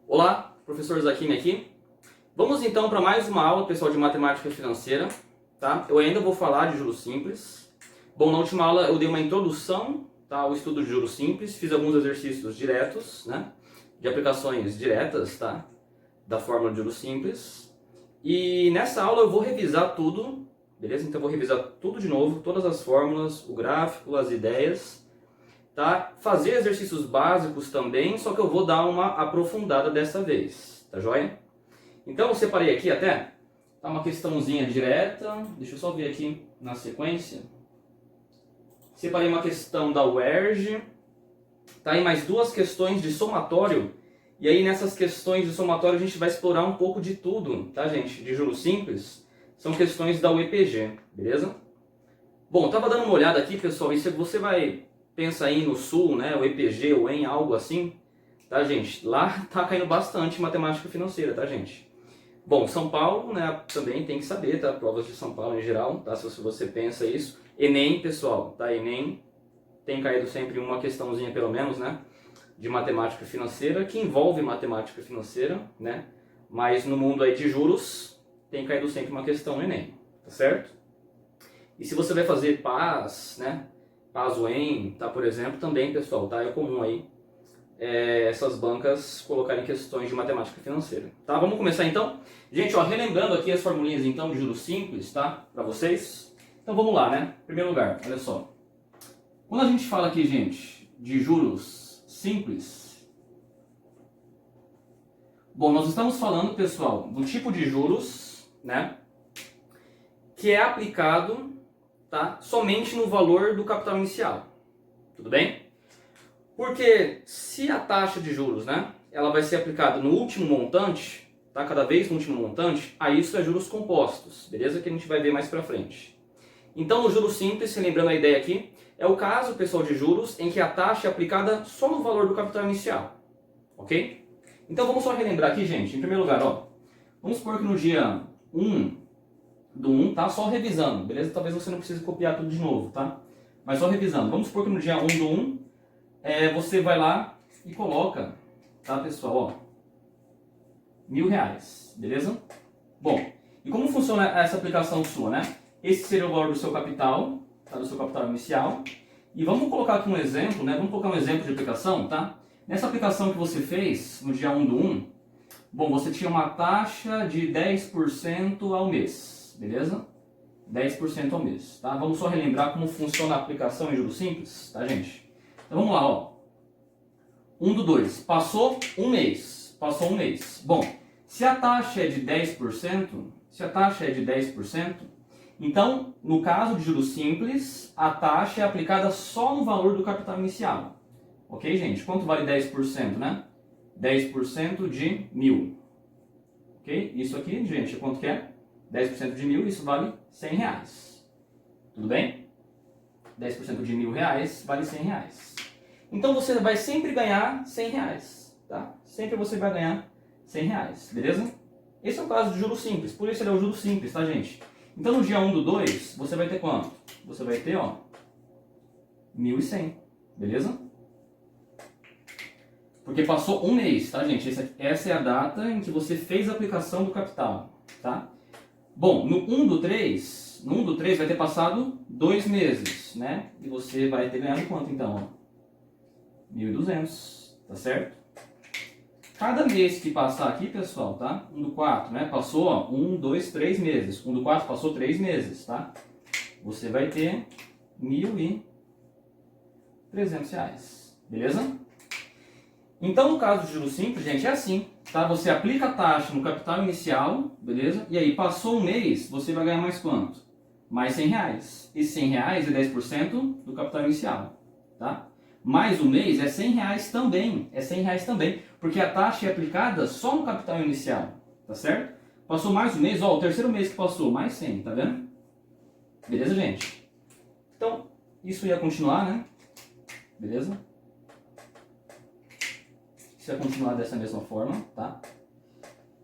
Olá, professor Zaquim aqui. Vamos então para mais uma aula, pessoal, de matemática financeira, tá? Eu ainda vou falar de juros simples. Bom, na última aula eu dei uma introdução, tá, ao estudo de juros simples, fiz alguns exercícios diretos, né, de aplicações diretas, tá, da fórmula de juros simples. E nessa aula eu vou revisar tudo, beleza? Então eu vou revisar tudo de novo, todas as fórmulas, o gráfico, as ideias, tá? Fazer exercícios básicos também, só que eu vou dar uma aprofundada dessa vez, tá joia? Então eu separei aqui até, tá, uma questãozinha direta, deixa eu só ver aqui na sequência. Separei uma questão da UERJ, tá, e mais duas questões de somatório, e aí nessas questões de somatório a gente vai explorar um pouco de tudo, tá, gente? De juros simples, são questões da UEPG, beleza? Bom, eu tava dando uma olhada aqui, pessoal, e se você vai pensa aí no Sul, né, o EPG ou em algo assim, tá, gente? Lá tá caindo bastante matemática financeira, tá, gente? Bom, São Paulo, né, também tem que saber, tá? Provas de São Paulo em geral, tá? Se você pensa isso. Enem, pessoal, tá? Enem tem caído sempre uma questãozinha, pelo menos, né, de matemática financeira, que envolve matemática financeira, né? Mas no mundo aí de juros, tem caído sempre uma questão no Enem, tá certo? E se você vai fazer PAS, né? PAS-UEM, tá, por exemplo, também, pessoal, tá? É comum aí essas bancas colocarem questões de matemática financeira, tá? Vamos começar então? Gente, ó, relembrando aqui as formulinhas então de juros simples, tá? Para vocês. Então vamos lá, né? Em primeiro lugar, olha só. Quando a gente fala aqui, gente, de juros simples, bom, nós estamos falando, pessoal, do tipo de juros, né, que é aplicado, tá, somente no valor do capital inicial. Tudo bem? Porque se a taxa de juros, né, ela vai ser aplicada no último montante, tá, cada vez no último montante, aí isso é juros compostos, beleza? Que a gente vai ver mais pra frente. Então, no juros simples, lembrando a ideia aqui, é o caso, pessoal, de juros em que a taxa é aplicada só no valor do capital inicial, ok? Então, vamos só relembrar aqui, gente. Em primeiro lugar, ó, vamos supor que no dia 1/1, tá? Só revisando, beleza? Talvez você não precise copiar tudo de novo, tá? Mas só revisando. Vamos supor que no dia 1/1, você vai lá e coloca, tá, pessoal, ó, R$1.000, beleza? Bom, e como funciona essa aplicação sua, né? Esse seria o valor do seu capital, tá, do seu capital inicial. E vamos colocar aqui um exemplo, né? Vamos colocar um exemplo de aplicação, tá? Nessa aplicação que você fez no dia 1/1, bom, você tinha uma taxa de 10% ao mês, beleza? 10% ao mês, tá? Vamos só relembrar como funciona a aplicação em juros simples, tá, gente? Então vamos lá, ó. 1/2, passou um mês, Bom, se a taxa é de 10%, então, no caso de juros simples, a taxa é aplicada só no valor do capital inicial. Ok, gente? Quanto vale 10%, né? 10% de 1.000. Ok? Isso aqui, gente, quanto que é? 10% de 1.000, isso vale R$100. Tudo bem? 10% de R$1.000 vale R$100. Então você vai sempre ganhar R$100, tá? Sempre você vai ganhar R$100, beleza? Esse é o caso de juros simples, por isso ele é o juros simples, tá, gente? Então no dia 1/2, você vai ter quanto? Você vai ter, ó, 1.100, beleza? Porque passou um mês, tá, gente? Essa é a data em que você fez a aplicação do capital, tá? Bom, no 1/3 vai ter passado 2 meses, né? E você vai ter ganhado quanto então? 1.200, tá certo? Cada mês que passar aqui, pessoal, tá? 1/4, né? Passou, ó, 1, 2, 3 meses. 1/4 passou 3 meses, tá? Você vai ter R$1.300, beleza? Então, no caso de juros simples, gente, é assim, tá? Você aplica a taxa no capital inicial, beleza? E aí, passou um mês, você vai ganhar mais quanto? Mais R$100. Esse R$100 é 10% do capital inicial, tá? Mais um mês é R$100 também, porque a taxa é aplicada só no capital inicial, tá certo? Passou mais um mês, ó, o terceiro mês que passou, mais 100, tá vendo? Beleza, gente? Então, isso ia continuar, né? Beleza? Isso ia continuar dessa mesma forma, tá?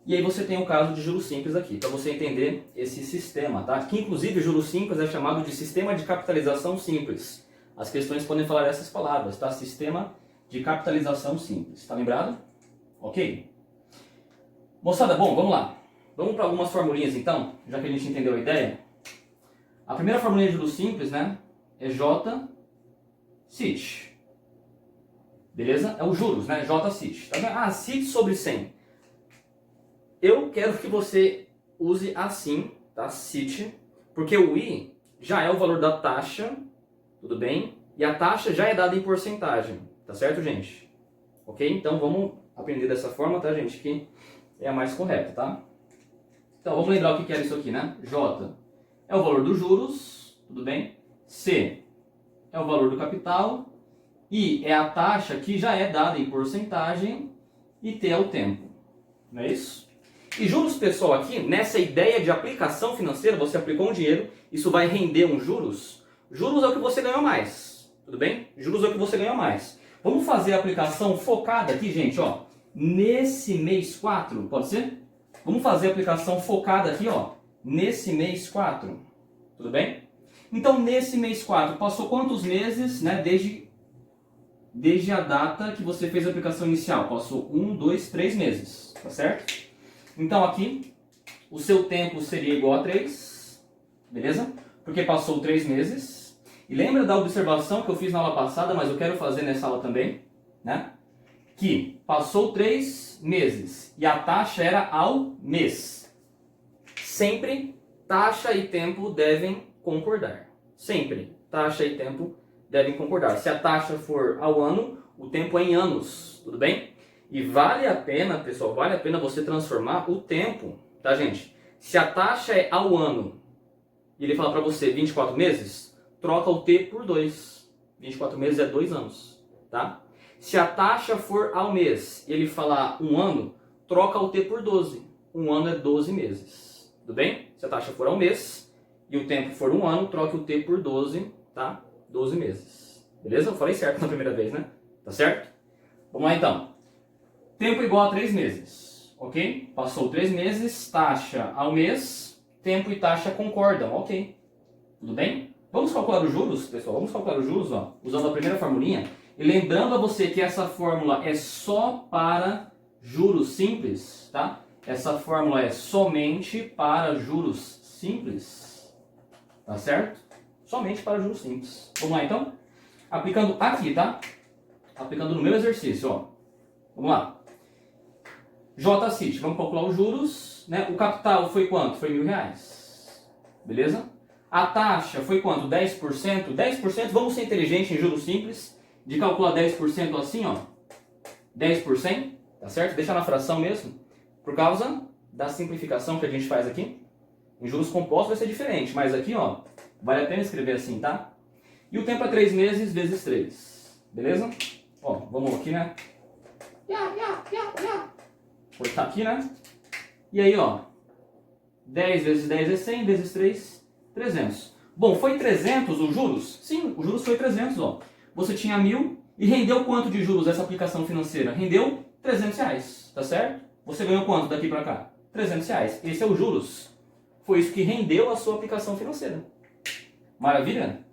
E aí você tem o caso de juros simples aqui, para você entender esse sistema, tá? Que inclusive juros simples é chamado de sistema de capitalização simples. As questões podem falar essas palavras, tá? Sistema de capitalização simples. Tá lembrado? Ok? Moçada, bom, vamos lá. Vamos para algumas formulinhas então, já que a gente entendeu a ideia. A primeira formulinha de juros simples, né, é J CIT. Beleza? É o juros, né? J CIT. Tá vendo? Ah, CIT sobre 100. Eu quero que você use assim, tá? CIT, porque o I já é o valor da taxa, tudo bem? E a taxa já é dada em porcentagem, tá certo, gente? Ok? Então vamos aprender dessa forma, tá, gente? Que é a mais correta, tá? Então vamos lembrar o que era isso aqui, né? J é o valor dos juros, tudo bem? C é o valor do capital. I é a taxa que já é dada em porcentagem. E T é o tempo. Não é isso? E juros, pessoal, aqui, nessa ideia de aplicação financeira, você aplicou um dinheiro, isso vai render um juros. Juros é o que você ganhou mais, tudo bem? Juros é o que você ganhou mais. Vamos fazer a aplicação focada aqui, gente, ó. Nesse mês 4, pode ser? Vamos fazer a aplicação focada aqui, ó. Nesse mês 4, tudo bem? Então, nesse mês 4, passou quantos meses, né, desde a data que você fez a aplicação inicial? Passou 1, 2, 3 meses, tá certo? Então aqui, o seu tempo seria igual a 3, beleza? Porque passou 3 meses. E lembra da observação que eu fiz na aula passada, mas eu quero fazer nessa aula também, né? Que passou 3 meses e a taxa era ao mês. Sempre taxa e tempo devem concordar. Sempre taxa e tempo devem concordar. Se a taxa for ao ano, o tempo é em anos, tudo bem? E vale a pena, pessoal, vale a pena você transformar o tempo, tá, gente? Se a taxa é ao ano e ele fala para você 24 meses, troca o T por 2. 24 meses é 2 anos, tá? Se a taxa for ao mês e ele falar 1 ano, troca o T por 12. 1 ano é 12 meses, tudo bem? Se a taxa for ao mês e o tempo for 1 ano, troque o T por 12, tá? 12 meses. Beleza? Eu falei certo na primeira vez, né? Tá certo? Vamos lá então. Tempo igual a 3 meses, ok? Passou 3 meses, taxa ao mês, tempo e taxa concordam, ok? Tudo bem? Vamos calcular os juros, pessoal? Vamos calcular os juros, ó, usando a primeira formulinha. E lembrando a você que essa fórmula é só para juros simples, tá? Essa fórmula é somente para juros simples, tá certo? Somente para juros simples. Vamos lá então? Aplicando aqui, tá? Aplicando no meu exercício, ó. Vamos lá. JCIT, vamos calcular os juros, né? O capital foi quanto? Foi R$1.000, beleza? A taxa foi quanto? 10%? 10%, vamos ser inteligentes em juros simples, de calcular 10% assim, ó. 10%, tá certo? Deixa na fração mesmo, por causa da simplificação que a gente faz aqui. Em juros compostos vai ser diferente, mas aqui, ó, vale a pena escrever assim, tá? E o tempo é 3 meses vezes 3, beleza? Ó, vamos aqui, né? Cortar aqui, né? E aí, ó, 10 vezes 10 é 100, vezes 3, 300. Bom, foi 300 os juros? Sim, os juros foi 300, ó. Você tinha 1.000 e rendeu quanto de juros essa aplicação financeira? Rendeu R$300, tá certo? Você ganhou quanto daqui pra cá? R$300. Esse é o juros. Foi isso que rendeu a sua aplicação financeira. Maravilha?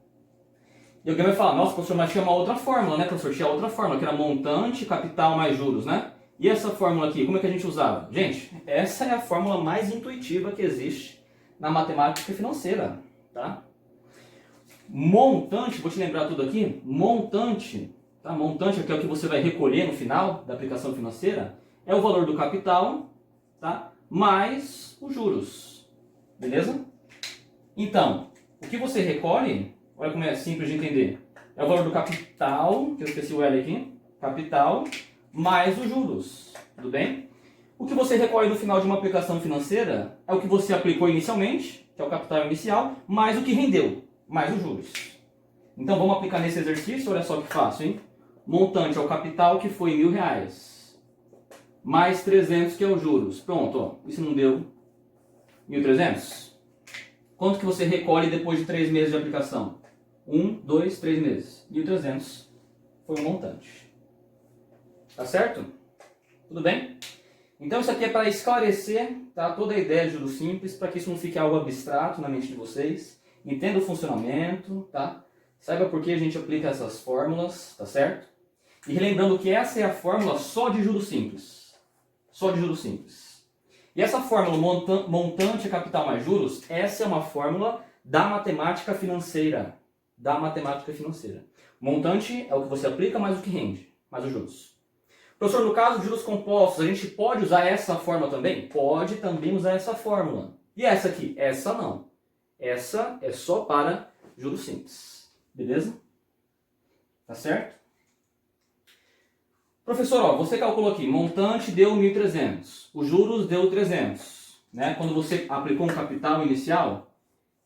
E alguém vai falar, nossa, professor, mas tinha uma outra fórmula, né, professor? Tinha outra fórmula, que era montante, capital mais juros, né? E essa fórmula aqui, como é que a gente usava? Gente, essa é a fórmula mais intuitiva que existe na matemática financeira, tá? Montante, vou te lembrar tudo aqui, montante, tá? Montante, que é o que você vai recolher no final da aplicação financeira, é o valor do capital, tá? Mais os juros, beleza? Então, o que você recolhe, olha como é simples de entender, é o valor do capital, que eu esqueci o L aqui, capital, mais os juros, tudo bem? O que você recolhe no final de uma aplicação financeira é o que você aplicou inicialmente, que é o capital inicial, mais o que rendeu, mais os juros. Então vamos aplicar nesse exercício, olha só que fácil, hein? Montante é o capital, que foi R$1.000, mais 300, que é os juros. Pronto, ó, isso não deu 1.300? Quanto que você recolhe depois de 3 meses de aplicação? 1, 2, 3 meses. 1.300 foi o montante. Tá certo? Tudo bem? Então isso aqui é para esclarecer, tá, toda a ideia de juros simples, para que isso não fique algo abstrato na mente de vocês. Entenda o funcionamento, tá? Saiba por que a gente aplica essas fórmulas, tá certo? E relembrando que essa é a fórmula só de juros simples. Só de juros simples. E essa fórmula montante é capital mais juros, essa é uma fórmula da matemática financeira. Da matemática financeira. Montante é o que você aplica mais o que rende, mais os juros. Professor, no caso de juros compostos, a gente pode usar essa fórmula também? Pode também usar essa fórmula. E essa aqui? Essa não. Essa é só para juros simples. Beleza? Tá certo? Professor, ó, você calculou aqui, montante deu 1.300, os juros deu 300. Né? Quando você aplicou um capital inicial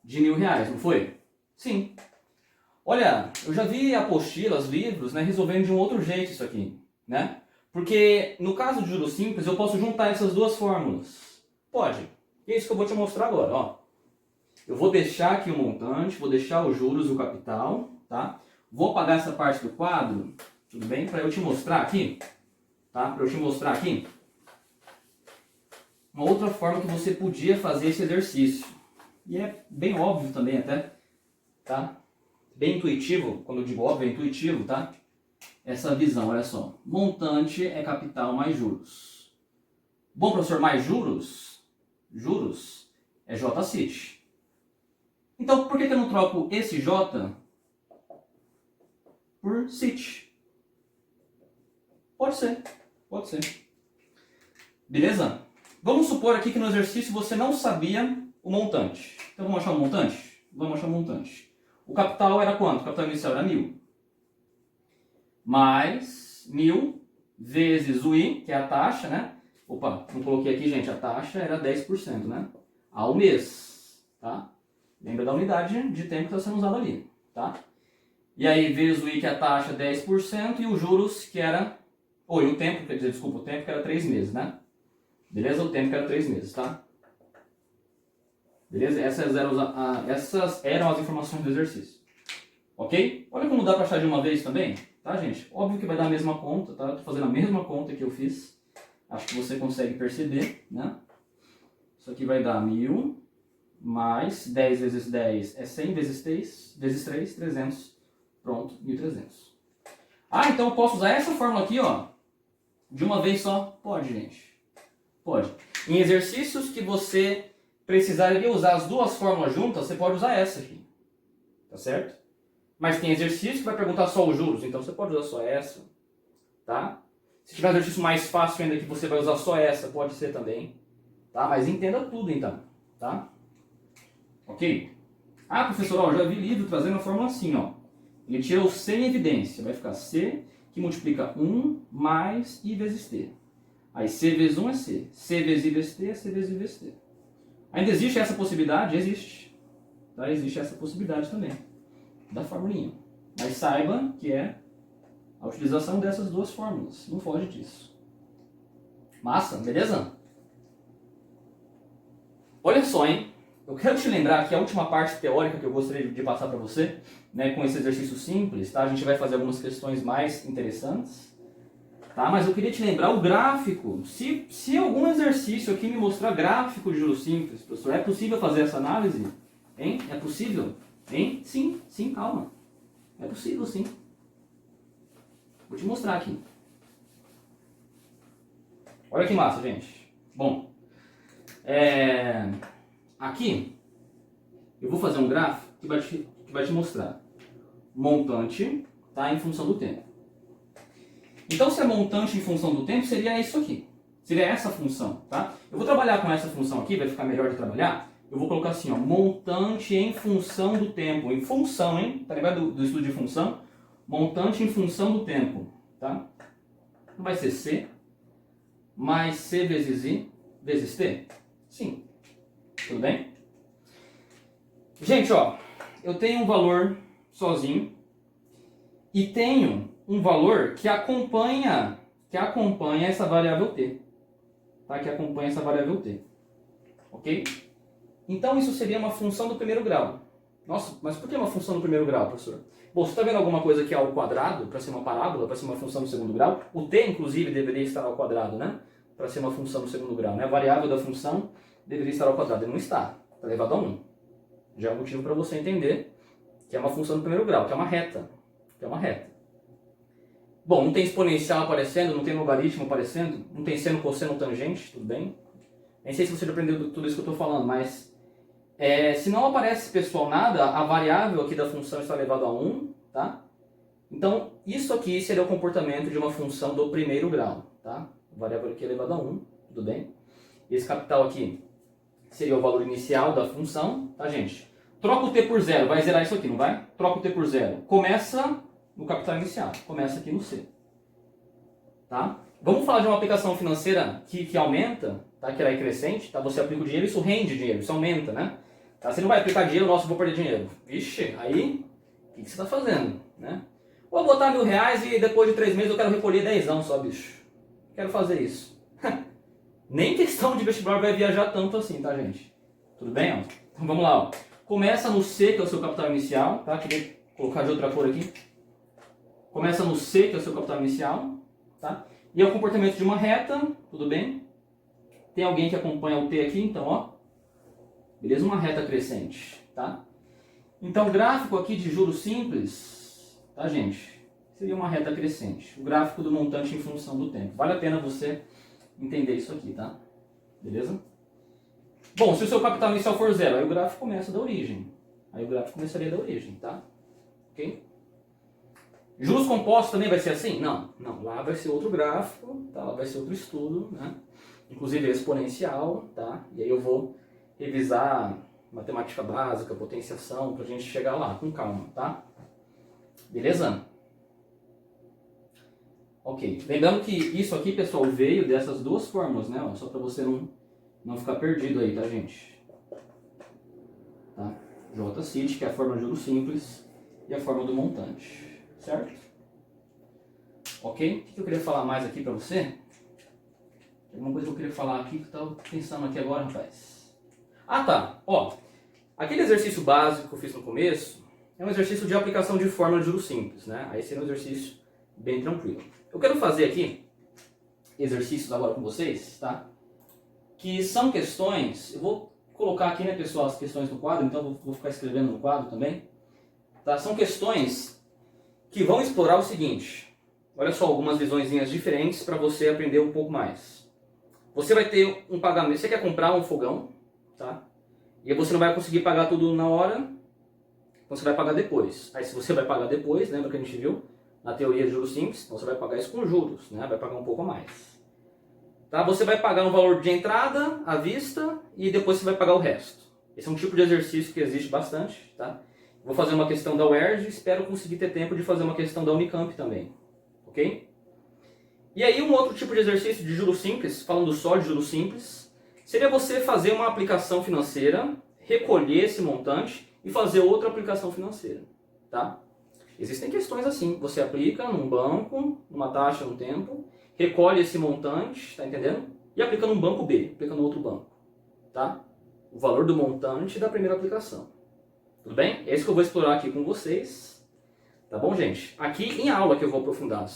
de R$1.000, não foi? Sim. Olha, eu já vi apostilas, livros, né, resolvendo de um outro jeito isso aqui, né? Porque no caso de juros simples, eu posso juntar essas duas fórmulas. Pode. E é isso que eu vou te mostrar agora, ó. Eu vou deixar aqui o montante, vou deixar os juros e o capital, tá? Vou apagar essa parte do quadro, tudo bem? Para eu te mostrar aqui, tá? Para eu te mostrar aqui uma outra forma que você podia fazer esse exercício. E é bem óbvio também até, tá? Bem intuitivo, quando eu digo óbvio, é intuitivo, tá? Essa visão, olha só. Montante é capital mais juros. Bom, professor, mais juros? Juros é J-CIT. Então, por que eu não troco esse J por CIT? Pode ser, pode ser. Beleza? Vamos supor aqui que no exercício você não sabia o montante. Então, vamos achar o montante? Vamos achar o montante. O capital era quanto? O capital inicial era 1.000. Mais 1.000 vezes o I, que é a taxa, né? Opa, não coloquei aqui, gente. A taxa era 10%, né? Ao mês, tá? Lembra da unidade de tempo que está sendo usada ali, tá? E aí, vezes o I, que é a taxa, 10%, e os juros, que era... Ou, e o tempo, quer dizer, desculpa, o tempo que era 3 meses, né? Beleza? O tempo que era 3 meses, tá? Beleza? Essas eram as informações do exercício. Ok? Olha como dá para achar de uma vez também, tá, gente? Óbvio que vai dar a mesma conta, tá? Estou fazendo a mesma conta que eu fiz. Acho que você consegue perceber, né? Isso aqui vai dar 1.000 mais 10 vezes 10 é 100 vezes 3, 300. Pronto, 1.300. Ah, então eu posso usar essa fórmula aqui, ó, de uma vez só? Pode, gente. Pode. Em exercícios que você precisaria usar as duas fórmulas juntas, você pode usar essa aqui. Tá certo? Mas tem exercício que vai perguntar só os juros, então você pode usar só essa. Tá? Se tiver um exercício mais fácil ainda que você vai usar só essa, pode ser também. Tá? Mas entenda tudo então. Tá? Ok? Ah, professor, ó, já vi livro trazendo a fórmula assim, ó. Ele tira o C em evidência. Vai ficar C que multiplica 1 mais I vezes T. Aí C vezes 1 é C. C vezes I vezes T é C vezes I vezes T. Ainda existe essa possibilidade? Existe. Tá? Existe essa possibilidade também. Da formulinha. Mas saiba que é a utilização dessas duas fórmulas. Não foge disso. Massa, beleza? Olha só, hein? Eu quero te lembrar que a última parte teórica que eu gostaria de passar para você, né, com esse exercício simples, tá? A gente vai fazer algumas questões mais interessantes, tá? Mas eu queria te lembrar o gráfico. Se algum exercício aqui me mostrar gráfico de juros simples, professor, é possível fazer essa análise? Hein? É possível? Hein? Sim, sim, calma. É possível, sim. Vou te mostrar aqui. Olha que massa, gente. Bom, aqui eu vou fazer um gráfico que vai te mostrar montante, tá, em função do tempo. Então, se é montante em função do tempo, seria isso aqui. Seria essa função, tá? Eu vou trabalhar com essa função aqui, vai ficar melhor de trabalhar. Eu vou colocar assim, ó, montante em função do tempo. Em função, hein? Tá lembrado do estudo de função? Montante em função do tempo, tá? Vai ser C mais C vezes I vezes T? Sim. Tudo bem? Gente, ó, eu tenho um valor sozinho e tenho um valor que acompanha essa variável T. Tá? Que acompanha essa variável T. Ok? Então isso seria uma função do primeiro grau. Nossa, mas por que uma função do primeiro grau, professor? Bom, você está vendo alguma coisa aqui ao quadrado, para ser uma parábola, para ser uma função do segundo grau? O t, inclusive, deveria estar ao quadrado, né? Para ser uma função do segundo grau, né? A variável da função deveria estar ao quadrado. Ele não está. Está elevado a 1. Já é um motivo para você entender que é uma função do primeiro grau, que é uma reta. Que é uma reta. Bom, não tem exponencial aparecendo, não tem logaritmo aparecendo, não tem seno, cosseno, tangente, tudo bem? Nem sei se você já aprendeu tudo isso que eu estou falando, mas se não aparece, pessoal, nada, a variável aqui da função está elevado a 1, tá? Então, isso aqui seria o comportamento de uma função do primeiro grau, tá? A variável aqui é elevado a 1, tudo bem? Esse capital aqui seria o valor inicial da função, tá, gente? Troca o t por zero, vai zerar isso aqui, não vai? Troca o t por zero. Começa no capital inicial, começa aqui no C. Tá? Vamos falar de uma aplicação financeira que aumenta, tá? Que ela é crescente, tá? Você aplica o dinheiro, isso rende dinheiro, isso aumenta, né? Tá? Você não vai aplicar dinheiro, nossa, eu vou perder dinheiro. Vixe, aí, o que você está fazendo, né? Vou botar R$1.000 e depois de 3 meses eu quero recolher 10 só, bicho. Quero fazer isso. Nem questão de vestibular vai viajar tanto assim, tá, gente? Tudo bem, ó? Então vamos lá, ó. Começa no C, que é o seu capital inicial, tá? Queria colocar de outra cor aqui. Começa no C, que é o seu capital inicial, tá? E é o comportamento de uma reta, tudo bem? Tem alguém que acompanha o T aqui, então, ó. Beleza? Uma reta crescente, tá? Então, o gráfico aqui de juros simples, tá, gente? Seria uma reta crescente. O gráfico do montante em função do tempo. Vale a pena você entender isso aqui, tá? Beleza? Bom, se o seu capital inicial for zero, aí o gráfico começa da origem. Aí o gráfico começaria da origem, tá? Ok? Juros compostos também vai ser assim? Não, não. Lá vai ser outro gráfico, tá? Lá vai ser outro estudo, né? Inclusive exponencial, tá? E aí eu vou revisar matemática básica, potenciação, pra gente chegar lá com calma, tá? Beleza? Ok. Lembrando que isso aqui, pessoal, veio dessas duas fórmulas, né? Só pra você não ficar perdido aí, tá, gente? Tá? J-CIT, que é a fórmula de juros simples, e a fórmula do montante. Certo? Ok? O que eu queria falar mais aqui pra você? Tem alguma coisa que eu queria falar aqui que eu tava pensando aqui agora, rapaz. Ah, tá. Ó, aquele exercício básico que eu fiz no começo é um exercício de aplicação de fórmula de juros simples, né? Aí seria um exercício bem tranquilo. Eu quero fazer aqui exercícios agora com vocês, tá? Que são questões, eu vou colocar aqui, né, pessoal, as questões no quadro, então eu vou ficar escrevendo no quadro também. Tá? São questões que vão explorar o seguinte. Olha só, algumas visõezinhas diferentes para você aprender um pouco mais. Você vai ter um pagamento, você quer comprar um fogão, tá? E você não vai conseguir pagar tudo na hora, então você vai pagar depois. Aí se você vai pagar depois, lembra que a gente viu na teoria de juros simples, então você vai pagar isso com juros, né? Vai pagar um pouco a mais. Tá? Você vai pagar um valor de entrada à vista e depois você vai pagar o resto. Esse é um tipo de exercício que existe bastante, tá? Vou fazer uma questão da UERJ e espero conseguir ter tempo de fazer uma questão da Unicamp também. Ok? E aí um outro tipo de exercício de juros simples, falando só de juros simples, seria você fazer uma aplicação financeira, recolher esse montante e fazer outra aplicação financeira. Tá? Existem questões assim, você aplica num banco, numa taxa, num tempo, recolhe esse montante, tá entendendo? E aplica num banco B, aplica no outro banco. Tá? O valor do montante da primeira aplicação. Tudo bem? É isso que eu vou explorar aqui com vocês. Tá bom, gente? Aqui em aula que eu vou aprofundar.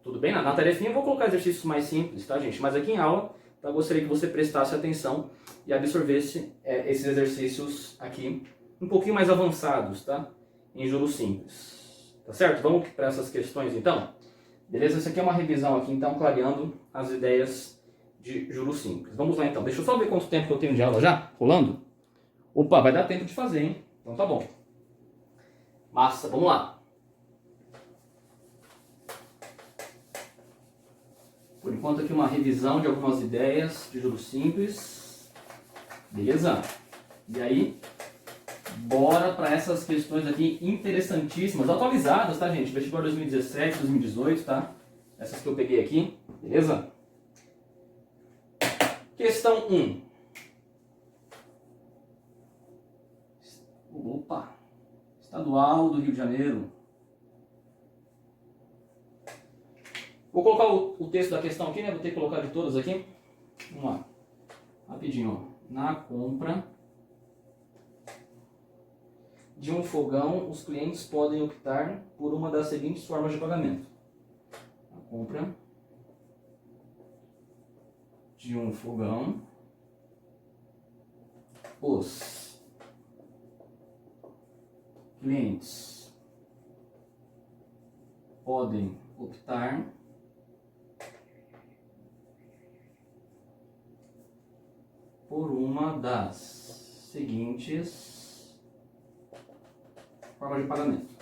Tudo bem? Na tarefinha eu vou colocar exercícios mais simples, tá, gente? Mas aqui em aula, tá, eu gostaria que você prestasse atenção e absorvesse esses exercícios aqui um pouquinho mais avançados, tá? Em juros simples. Tá certo? Vamos para essas questões, então? Beleza? Isso aqui é uma revisão aqui, então, clareando as ideias de juros simples. Vamos lá, então. Deixa eu só ver quanto tempo que eu tenho de aula já, rolando. Opa, vai dar tempo de fazer, hein? Então tá bom. Massa, vamos lá. Por enquanto aqui uma revisão de algumas ideias de juros simples. Beleza? E aí, bora para essas questões aqui interessantíssimas, atualizadas, tá, gente? Vestibular 2017, 2018, tá? Essas que eu peguei aqui, beleza? Questão 1. Opa! Estadual do Rio de Janeiro. Vou colocar o texto da questão aqui, né? Vou ter que colocar de todas aqui. Vamos lá. Rapidinho, ó. Na compra de um fogão, os clientes podem optar por uma das seguintes formas de pagamento. Na compra de um fogão, os clientes podem optar por uma das seguintes formas de pagamento.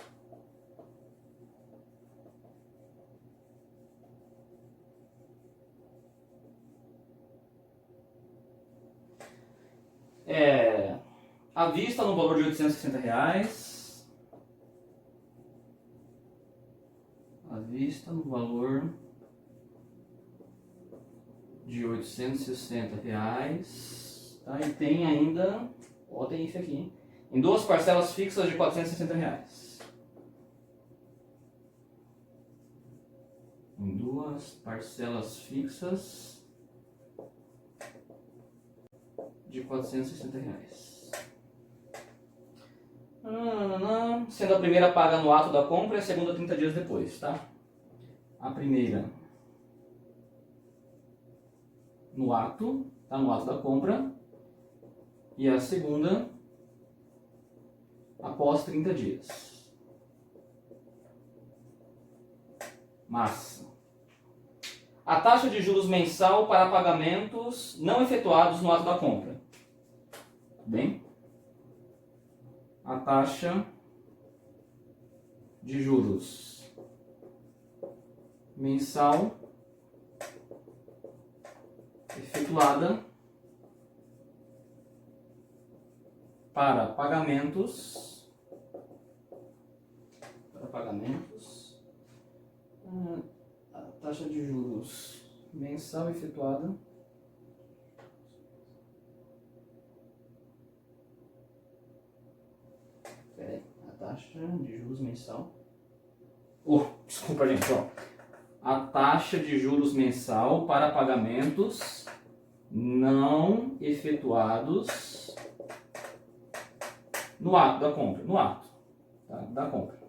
À vista no valor de R$860. À vista no valor de R$860. Tá? E tem ainda, ó, tem isso aqui, em 2 parcelas fixas de R$460. Em 2 parcelas fixas de R$460. Sendo a primeira paga no ato da compra e a segunda 30 dias depois, tá? A primeira no ato, tá? No ato da compra, e a segunda após 30 dias. Massa. A taxa de juros mensal para pagamentos não efetuados no ato da compra. Bem? A taxa de juros mensal efetuada para pagamentos a taxa de juros mensal efetuada a taxa de juros mensal desculpa gente, ó. A taxa de juros mensal para pagamentos não efetuados no ato da compra, tá? Da compra.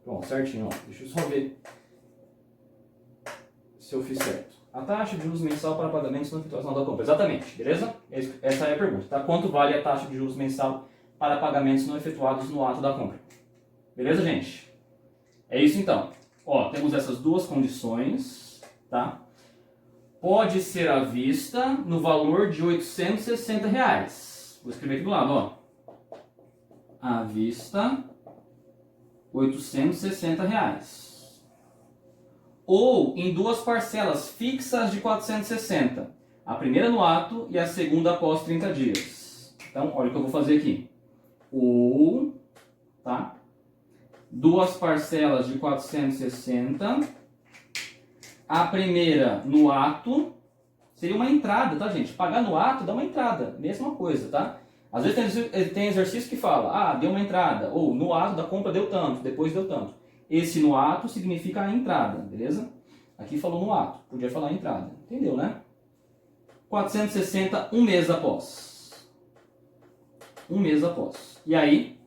Pronto, certinho, ó. Deixa eu só ver se eu fiz certo. A taxa de juros mensal para pagamentos não efetuados no ato da compra, exatamente, beleza? Essa é a pergunta, tá? Quanto vale a taxa de juros mensal para pagamentos não efetuados no ato da compra? Beleza, gente? É isso então. Ó, temos essas duas condições, tá? Pode ser à vista no valor de R$860. Vou escrever aqui do lado, ó. À vista, R$860. Ou em 2 parcelas fixas de 460. A primeira no ato e a segunda após 30 dias. Então, olha o que eu vou fazer aqui. Ou, tá? 2 parcelas de 460. A primeira no ato seria uma entrada, tá, gente? Pagar no ato dá uma entrada, mesma coisa, tá? Às vezes tem exercício que fala, deu uma entrada, ou no ato da compra deu tanto, depois deu tanto. Esse no ato significa a entrada, beleza? Aqui falou no ato, podia falar entrada, entendeu, né? 460, um mês após. Um mês após. E aí,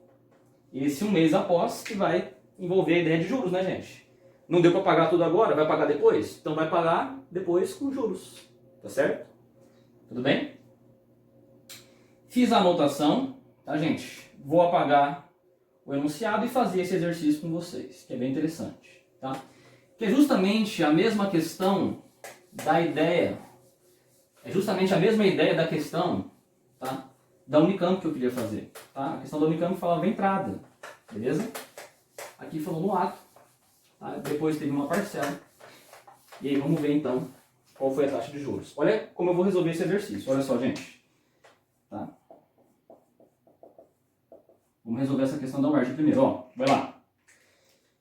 esse um mês após que vai envolver a ideia de juros, né, gente? Não deu para pagar tudo agora, vai pagar depois? Então vai pagar depois com juros, tá certo? Tudo bem? Fiz a anotação, tá, gente? Vou apagar o enunciado e fazer esse exercício com vocês, que é bem interessante, tá? Que é justamente a mesma questão da ideia, é justamente a mesma ideia da questão, tá? Da Unicamp que eu queria fazer, tá? A questão da Unicamp falava entrada, beleza? Aqui falou no ato, tá? Depois teve uma parcela. E aí vamos ver então qual foi a taxa de juros. Olha como eu vou resolver esse exercício, olha só, gente. Tá? Vamos resolver essa questão da margem primeiro, ó. Vai lá.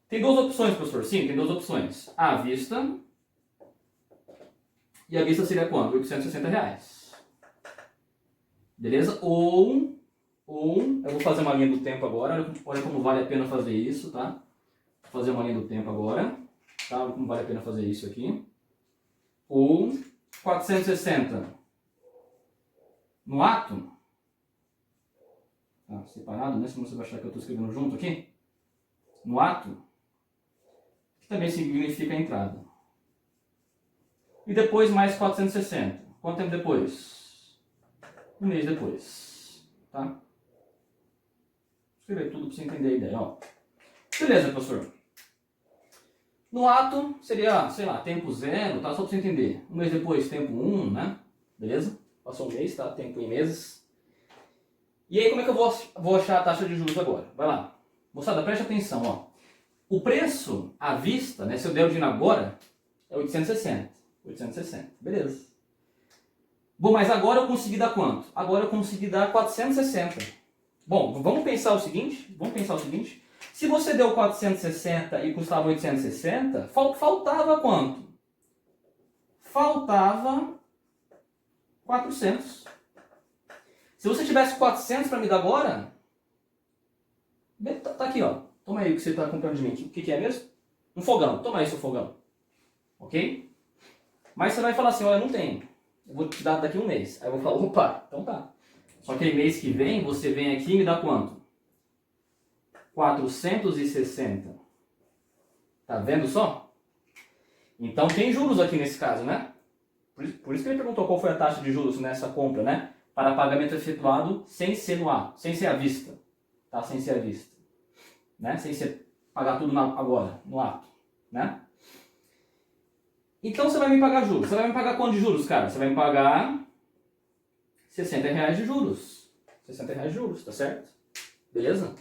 Tem 2 opções, professor? Sim, tem 2 opções. À vista. E a vista seria quanto? R$860. Beleza? Ou eu vou fazer uma linha do tempo agora. Olha como vale a pena fazer isso, tá? Vou fazer uma linha do tempo agora. Tá? Olha como vale a pena fazer isso aqui. Ou 460 no ato. Tá, separado, né? Senão você vai achar que eu estou escrevendo junto aqui. No ato, que também significa a entrada. E depois mais 460. Quanto tempo depois? Um mês depois. Tá? Vou escrever tudo para você entender a ideia. Ó. Beleza, professor. No ato seria, sei lá, tempo 0, tá? Só para você entender. Um mês depois, tempo 1, né? Beleza? Passou um mês, tá? Tempo em meses. E aí, como é que eu vou achar a taxa de juros agora? Vai lá. Moçada, preste atenção, ó. O preço à vista, né, se eu der o dinheiro agora, é 860. 860, beleza. Bom, mas agora eu consegui dar quanto? Agora eu consegui dar 460. Bom, vamos pensar o seguinte, se você deu 460 e custava 860, faltava quanto? Faltava 400. Se você tivesse 400 para me dar agora, tá aqui, ó. Toma aí o que você está comprando de mim. O que é mesmo? Um fogão. Toma aí seu fogão. Ok? Mas você vai falar assim, olha, não tem. Eu vou te dar daqui um mês. Aí eu vou falar, opa, então tá. Só que aí mês que vem, você vem aqui e me dá quanto? 460. Tá vendo só? Então tem juros aqui nesse caso, né? Por isso que ele perguntou qual foi a taxa de juros nessa compra, né? Para pagamento efetuado sem ser no ato, sem ser à vista. Tá? Sem ser à vista. Né? Sem ser pagar tudo agora, no ato. Né? Então você vai me pagar juros. Você vai me pagar quanto de juros, cara? Você vai me pagar R$60 de juros. R$60 de juros, tá certo? Beleza?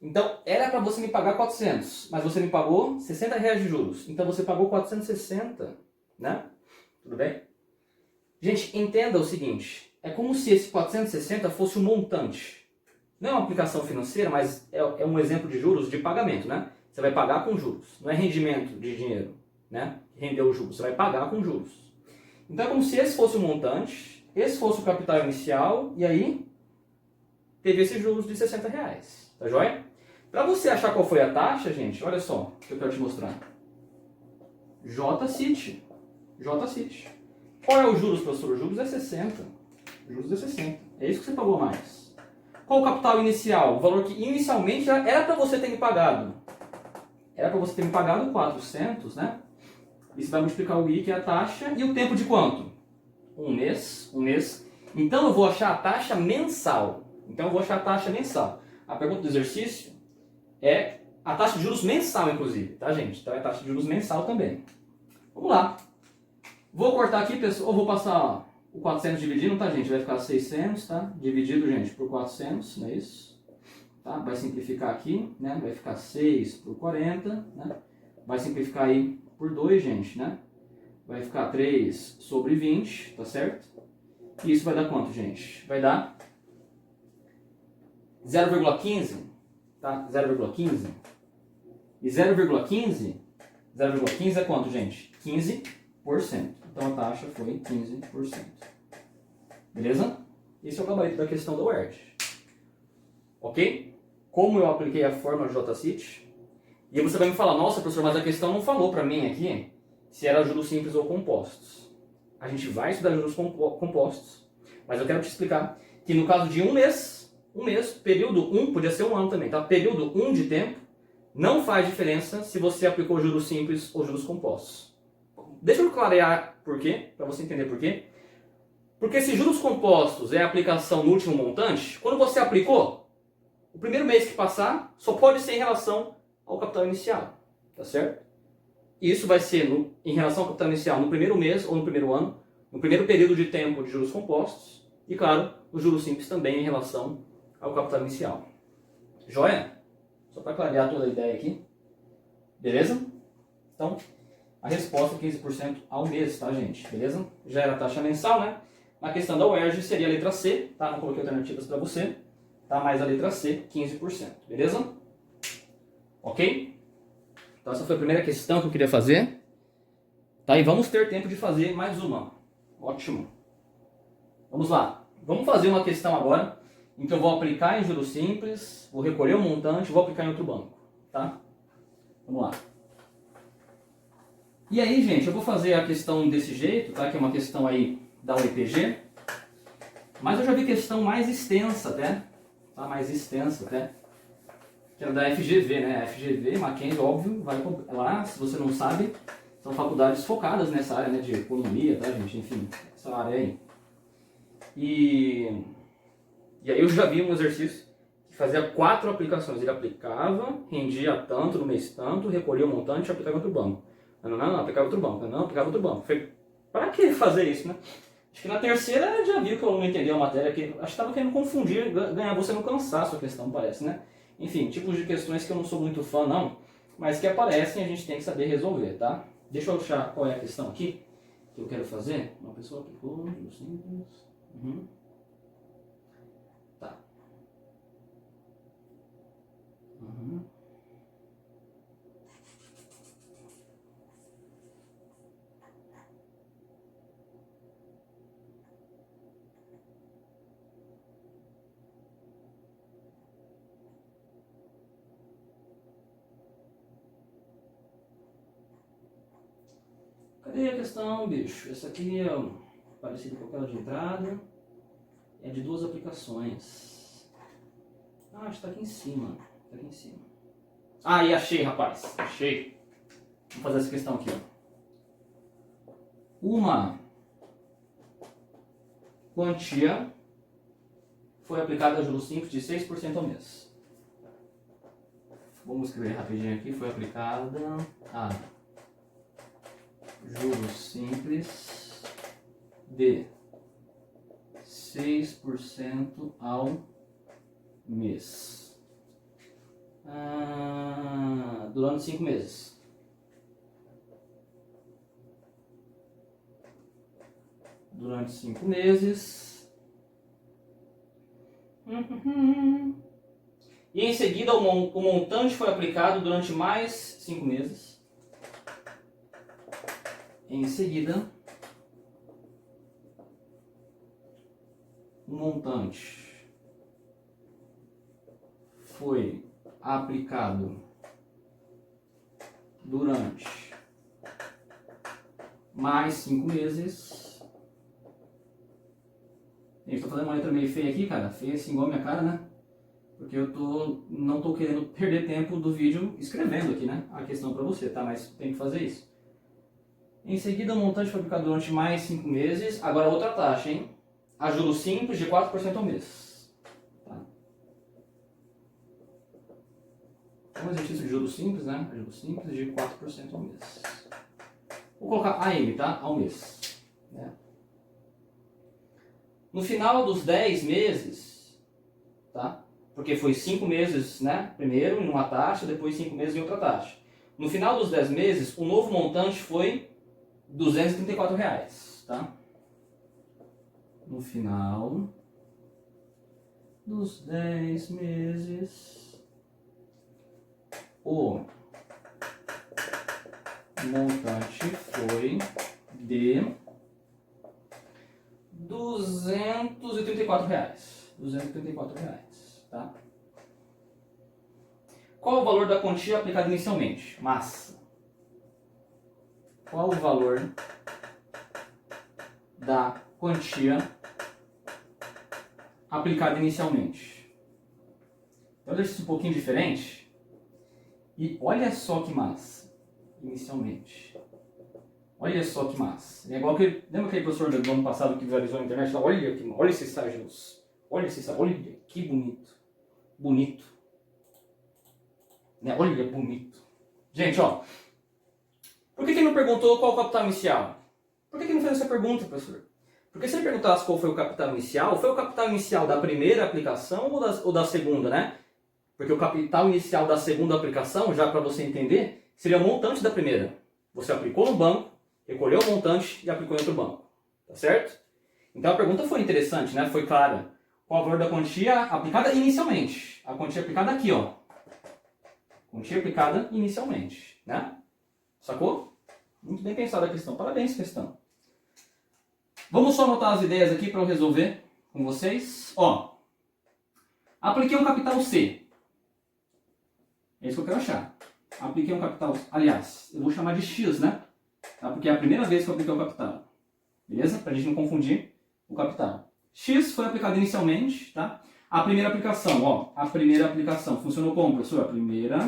Então, era para você me pagar 400, mas você me pagou R$60 de juros. Então você pagou 460, né? Tudo bem? Gente, entenda o seguinte. É como se esse 460 fosse um montante. Não é uma aplicação financeira, mas é um exemplo de juros de pagamento, né? Você vai pagar com juros. Não é rendimento de dinheiro, né? Rendeu juros. Você vai pagar com juros. Então é como se esse fosse o montante, esse fosse o capital inicial, e aí teve esses juros de R$60. Tá joia? Para você achar qual foi a taxa, gente, olha só o que eu quero te mostrar. JCIT. JCIT. Qual é o juros, professor? O juros é 60. O juros é 60. É isso que você pagou mais. Qual o capital inicial? O valor que inicialmente era para você ter me pagado. Era para você ter me pagado 400, né? Isso vai multiplicar o I, que é a taxa, e o tempo de quanto? Um mês. Então eu vou achar a taxa mensal. A pergunta do exercício é a taxa de juros mensal, inclusive, tá, gente? Então é a taxa de juros mensal também. Vamos lá. Vou cortar aqui, pessoal, ou vou passar o 400 dividindo, tá, gente? Vai ficar 600, tá? Dividido, gente, por 400, não é isso? Tá? Vai simplificar aqui, né? Vai ficar 6 por 40, né? Vai simplificar aí por 2, gente, né? Vai ficar 3 sobre 20, tá certo? E isso vai dar quanto, gente? Vai dar 0,15, tá? 0,15. E 0,15 é quanto, gente? 15%. Então a taxa foi 15%. Beleza? Esse é o gabarito da questão da UERJ. Ok? Como eu apliquei a fórmula JCIT? E aí você vai me falar, nossa, professor, mas a questão não falou para mim aqui se era juros simples ou compostos. A gente vai estudar juros compostos, mas eu quero te explicar que no caso de um mês, período 1, podia ser um ano também, tá? Período 1 de tempo, não faz diferença se você aplicou juros simples ou juros compostos. Deixa eu clarear por quê, para você entender por quê. Porque se juros compostos é a aplicação no último montante, quando você aplicou, o primeiro mês que passar só pode ser em relação ao capital inicial, tá certo? Isso vai ser em relação ao capital inicial no primeiro mês ou no primeiro ano, no primeiro período de tempo de juros compostos, e claro, os juros simples também em relação ao capital inicial. Joia? Só para clarear toda a ideia aqui. Beleza? Então, a resposta é 15% ao mês, tá, gente? Beleza? Já era a taxa mensal, né? Na questão da UERJ seria a letra C, tá? Não coloquei alternativas para você, tá? Mas a letra C, 15%, beleza? Ok? Então essa foi a primeira questão que eu queria fazer. Tá? E vamos ter tempo de fazer mais uma. Ótimo. Vamos lá. Vamos fazer uma questão agora em que eu vou aplicar em juros simples, vou recolher um montante e vou aplicar em outro banco, tá? Vamos lá. E aí, gente, eu vou fazer a questão desse jeito, tá? Que é uma questão aí da UEPG. Mas eu já vi questão mais extensa até, tá? Mais extensa até. Que é da FGV, né? A FGV, Mackenzie, óbvio, vai lá, se você não sabe, são faculdades focadas nessa área, né? De economia, tá, gente? Enfim, essa área aí. E aí eu já vi um exercício que fazia 4 aplicações. Ele aplicava, rendia tanto no mês tanto, recolhia o montante e aplicava em outro banco. Não, aplicava outro banco. Não, aplicava outro banco. Falei, para que fazer isso, né? Acho que na terceira já viu que eu não entendi a matéria, que acho que estava querendo confundir, ganhar você no cansaço a questão, parece, né? Enfim, tipos de questões que eu não sou muito fã, não, mas que aparecem e a gente tem que saber resolver, tá? Deixa eu achar qual é a questão aqui que eu quero fazer. Uma pessoa aplicou, simples. Uhum. Tá. Uhum. Cadê a questão, bicho? Essa aqui é parecida com aquela de entrada. É de duas aplicações. Ah, está aqui em cima. Está aqui em cima. Ah, e achei, rapaz. Achei. Vou fazer essa questão aqui, ó. Uma quantia foi aplicada a juros simples de 6% ao mês. Vamos escrever rapidinho aqui. Foi aplicada a juros simples de 6% ao mês. Durante 5 meses. Durante 5 meses. E em seguida o montante foi aplicado durante mais 5 meses. Em seguida, o montante foi aplicado durante mais 5 meses. Gente, estou fazendo uma letra meio feia aqui, cara. Feia assim igual a minha cara, né? Porque eu não estou querendo perder tempo do vídeo escrevendo aqui, né? A questão para você, tá? Mas tem que fazer isso. Em seguida, o montante foi aplicado durante mais 5 meses. Agora outra taxa, hein? A juros simples de 4% ao mês. Tá? É um exercício de juros simples, né? Juros simples de 4% ao mês. Vou colocar AM, tá? Ao mês. Né? No final dos 10 meses, tá? Porque foi 5 meses, né? Primeiro em uma taxa, depois 5 meses em outra taxa. No final dos 10 meses, o novo montante foi R$234, tá? No final dos 10 meses, o montante foi de R$234. R$234, tá? Qual o valor da quantia aplicada inicialmente? Massa. Qual o valor da quantia aplicada inicialmente? Eu deixo isso um pouquinho diferente. E olha só que massa. Inicialmente. Olha só que massa. É igual que, lembra aquele professor do ano passado que visualizou na internet? Olha esse estágio. Olha esse estágio. Olha que bonito. Bonito. Né? Olha, bonito. Gente, ó. Por que ele não perguntou qual o capital inicial? Por que ele não fez essa pergunta, professor? Porque se ele perguntasse qual foi o capital inicial, foi o capital inicial da primeira aplicação ou da segunda, né? Porque o capital inicial da segunda aplicação, já para você entender, seria o montante da primeira. Você aplicou no banco, recolheu o montante e aplicou em outro banco. Tá certo? Então a pergunta foi interessante, né? Foi clara. Qual o valor da quantia aplicada inicialmente? A quantia aplicada aqui, ó. Quantia aplicada inicialmente, né? Sacou? Muito bem pensada a questão. Parabéns, questão. Vamos só anotar as ideias aqui para eu resolver com vocês. Ó, apliquei um capital C. É isso que eu quero achar. Apliquei um capital... Aliás, eu vou chamar de X, né? Tá? Porque é a primeira vez que eu apliquei o capital. Beleza? Para a gente não confundir o capital. X foi aplicado inicialmente, tá? A primeira aplicação, ó. A primeira aplicação funcionou como, professor? A primeira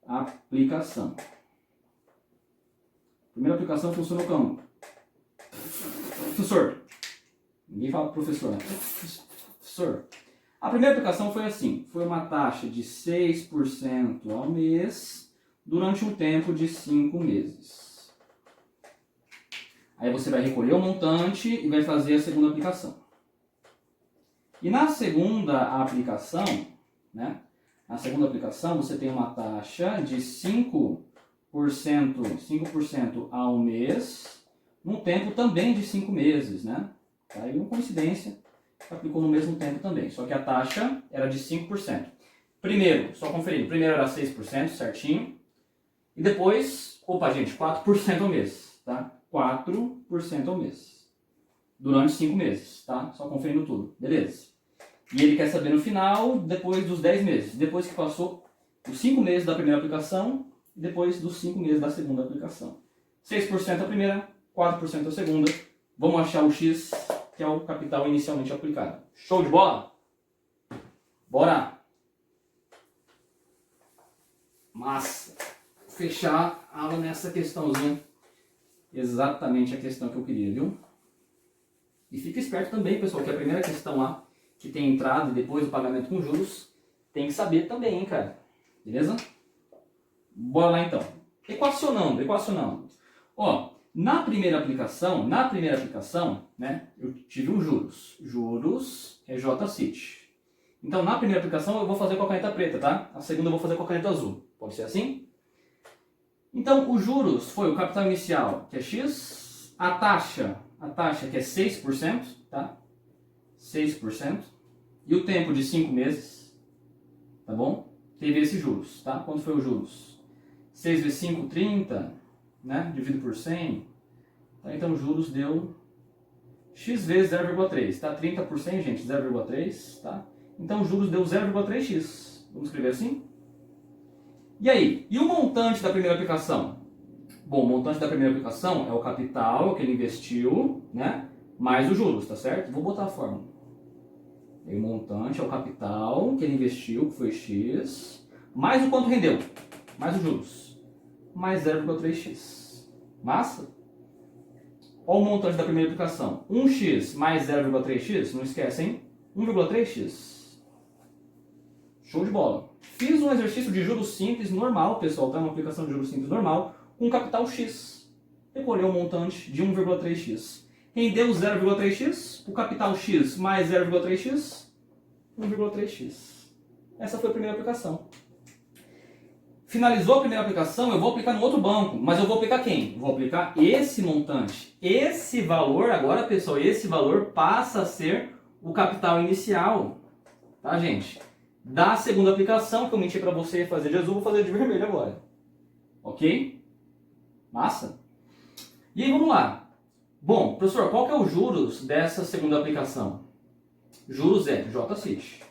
aplicação. A primeira aplicação funcionou como? Professor. Ninguém fala professor, né? Professor. A primeira aplicação foi assim. Foi uma taxa de 6% ao mês durante um tempo de 5 meses. Aí você vai recolher o montante e vai fazer a segunda aplicação. E na segunda aplicação, né? Na segunda aplicação você tem uma taxa de 5% ao mês, num tempo também de 5 meses, né? Aí uma coincidência, aplicou no mesmo tempo também, só que a taxa era de 5%. Primeiro, só conferindo, primeiro era 6%, certinho, e depois, opa gente, 4% ao mês, tá? 4% ao mês, durante 5 meses, tá? Só conferindo tudo, beleza? E ele quer saber no final, depois dos 10 meses, depois que passou os 5 meses da primeira aplicação, e depois dos 5 meses da segunda aplicação. 6% a primeira, 4% a segunda. Vamos achar o X, que é o capital inicialmente aplicado. Show de bola? Bora! Massa! Fechar a aula nessa questãozinha. Exatamente a questão que eu queria, viu? E fica esperto também, pessoal, que a primeira questão lá, que tem entrada e depois o pagamento com juros, tem que saber também, hein, cara? Beleza? Bora lá então. Equacionando. Ó, na primeira aplicação, né, eu tive os juros. Juros é J-CIT. Então, na primeira aplicação eu vou fazer com a caneta preta, tá? A segunda eu vou fazer com a caneta azul. Pode ser assim? Então, os juros foi o capital inicial, que é X, a taxa que é 6%, tá? 6%. E o tempo de 5 meses, tá bom? Teve esses juros, tá? Quanto foi os juros? 6 vezes 5, 30, né? Dividido por 100. Tá? Então, os juros deu X vezes 0,3, tá? 30 por 100, gente, 0,3, tá? Então, os juros deu 0,3x. Vamos escrever assim? E aí? E o montante da primeira aplicação? Bom, o montante da primeira aplicação é o capital que ele investiu, né? Mais os juros, tá certo? Vou botar a fórmula. E o montante é o capital que ele investiu, que foi X, mais o quanto rendeu, mais os juros, mais 0,3x. Massa? Olha o montante da primeira aplicação. 1x mais 0,3x, não esquece, hein? 1,3x. Show de bola. Fiz um exercício de juros simples normal, pessoal, tá? Uma aplicação de juros simples normal, com capital X. Recolheu o montante de 1,3x. Rendeu 0,3x, o capital X mais 0,3x, 1,3x. Essa foi a primeira aplicação. Finalizou a primeira aplicação, eu vou aplicar no outro banco, mas eu vou aplicar quem? Vou aplicar esse montante. Esse valor, agora pessoal, esse valor passa a ser o capital inicial, tá gente? Da segunda aplicação, que eu menti para você fazer de azul, vou fazer de vermelho agora. Ok? Massa? E aí vamos lá. Bom, professor, qual que é os juros dessa segunda aplicação? Juros é J-CIT.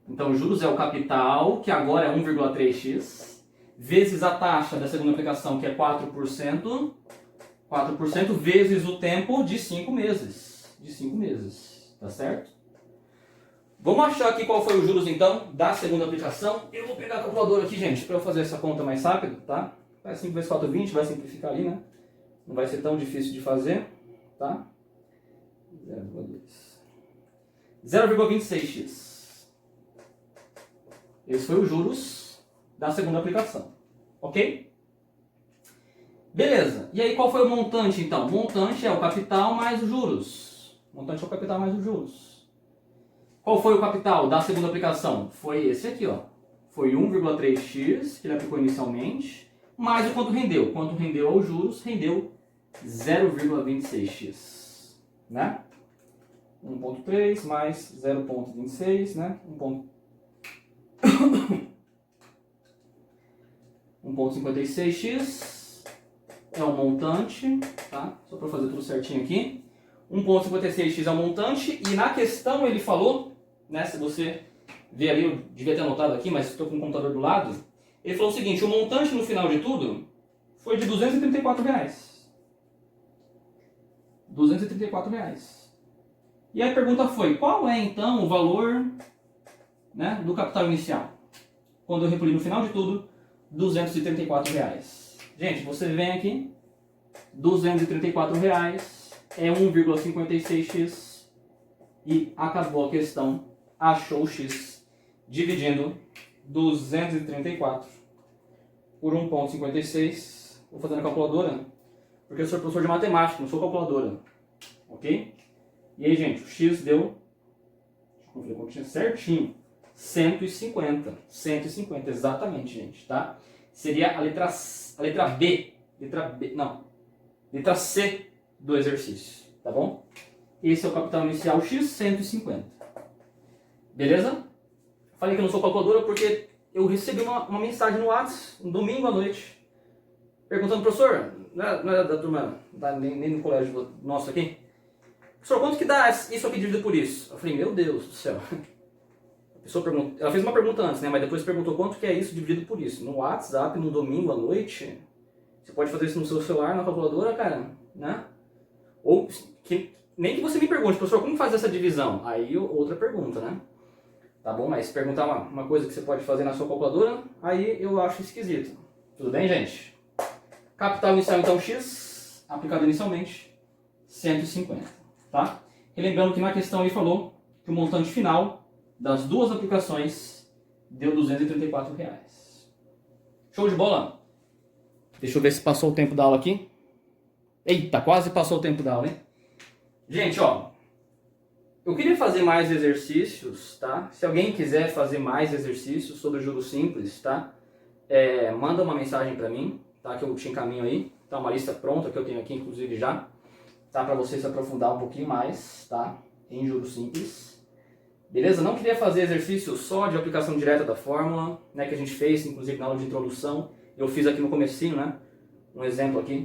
Então, juros é o capital, que agora é 1,3x, vezes a taxa da segunda aplicação, que é 4%, 4% vezes o tempo de 5 meses. De 5 meses, tá certo? Vamos achar aqui qual foi os juros, então, da segunda aplicação. Eu vou pegar a calculadora aqui, gente, para eu fazer essa conta mais rápido, tá? 5 vezes 4, 20, vai simplificar ali, né? Não vai ser tão difícil de fazer, tá? 0,26x. Esse foi os juros da segunda aplicação, ok? Beleza. E aí qual foi o montante, então? O montante é o capital mais os juros. O montante é o capital mais os juros. Qual foi o capital da segunda aplicação? Foi esse aqui, ó. Foi 1,3x, que ele aplicou inicialmente, mais o quanto rendeu. Quanto rendeu aos juros, rendeu 0,26x, né? 1,3 mais 0,26, né? 1,56x é o montante, tá? Só para fazer tudo certinho aqui. 1,56x é o montante e na questão ele falou, né? Se você ver ali, eu devia ter anotado aqui, mas estou com o computador do lado. Ele falou o seguinte: o montante no final de tudo foi de R$234. R$234. E a pergunta foi, qual é então o valor, né, do capital inicial? Quando eu recolhi no final de tudo, R$234. Gente, você vem aqui, R$234 é 1,56x e acabou a questão, achou o x, dividindo 234 por 1,56, vou fazer na calculadora, porque eu sou professor de matemática, não sou calculadora. Ok? E aí, gente, o x deu, deixa eu conferir a continha certinho, 150. 150, exatamente, gente, tá? Seria a letra C do exercício, tá bom? Esse é o capital inicial x, 150. Beleza? Falei que eu não sou calculadora porque eu recebi uma mensagem no WhatsApp, um domingo à noite, perguntando, professor, não é da turma, nem no colégio nosso aqui, professor, quanto que dá isso aqui dividido por isso? Eu falei, meu Deus do céu. A pessoa perguntou, ela fez uma pergunta antes, né? Mas depois perguntou quanto que é isso dividido por isso. No WhatsApp, no domingo à noite, você pode fazer isso no seu celular, na calculadora, cara, né? Ou nem que você me pergunte, professor, como faz essa divisão? Aí outra pergunta, né? Tá bom? Mas se perguntar uma coisa que você pode fazer na sua calculadora, aí eu acho esquisito. Tudo bem, gente? Capital inicial, então, x, aplicado inicialmente, 150, tá? E lembrando que na questão aí falou que o montante final das duas aplicações deu R$234. Show de bola? Deixa eu ver se passou o tempo da aula aqui. Eita, quase passou o tempo da aula, hein? Gente, ó, eu queria fazer mais exercícios, tá? Se alguém quiser fazer mais exercícios sobre juros simples, tá? Manda uma mensagem pra mim, tá? Que eu te encaminho aí. Tá uma lista pronta que eu tenho aqui, inclusive, já. Tá? Pra você se aprofundar um pouquinho mais, tá? Em juros simples. Beleza? Não queria fazer exercício só de aplicação direta da fórmula, né? Que a gente fez, inclusive, na aula de introdução. Eu fiz aqui no comecinho, né? Um exemplo aqui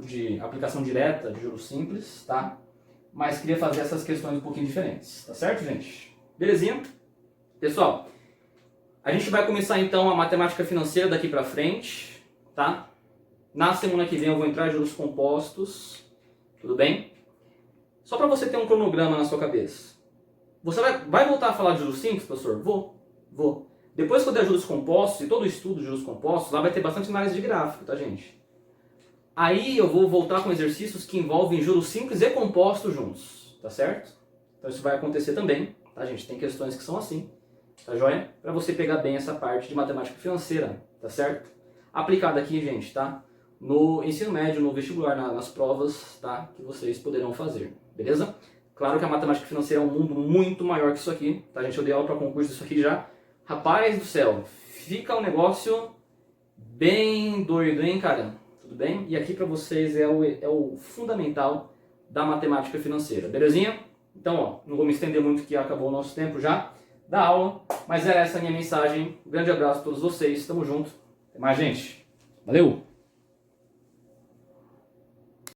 de aplicação direta de juros simples, tá? Mas queria fazer essas questões um pouquinho diferentes, tá certo, gente? Belezinha? Pessoal, a gente vai começar então a matemática financeira daqui pra frente, tá? Na semana que vem eu vou entrar em juros compostos, tudo bem? Só para você ter um cronograma na sua cabeça. Você vai voltar a falar de juros simples, professor? Vou. Depois que eu der juros compostos, e todo o estudo de juros compostos, lá vai ter bastante análise de gráfico, tá, gente? Aí eu vou voltar com exercícios que envolvem juros simples e compostos juntos, tá certo? Então isso vai acontecer também, tá, gente? Tem questões que são assim, tá joia? Para você pegar bem essa parte de matemática financeira, tá certo? Aplicada aqui, gente, tá? No ensino médio, no vestibular, nas provas, tá? Que vocês poderão fazer, beleza? Claro que a matemática financeira é um mundo muito maior que isso aqui, tá, gente? Eu dei aula para concurso disso aqui já. Rapaz do céu, fica um negócio bem doido, hein, cara? Tudo bem? E aqui para vocês é o fundamental da matemática financeira, belezinha? Então, ó, não vou me estender muito que acabou o nosso tempo já da aula, mas era essa a minha mensagem. Um grande abraço a todos vocês, tamo junto. Até mais, gente. Valeu!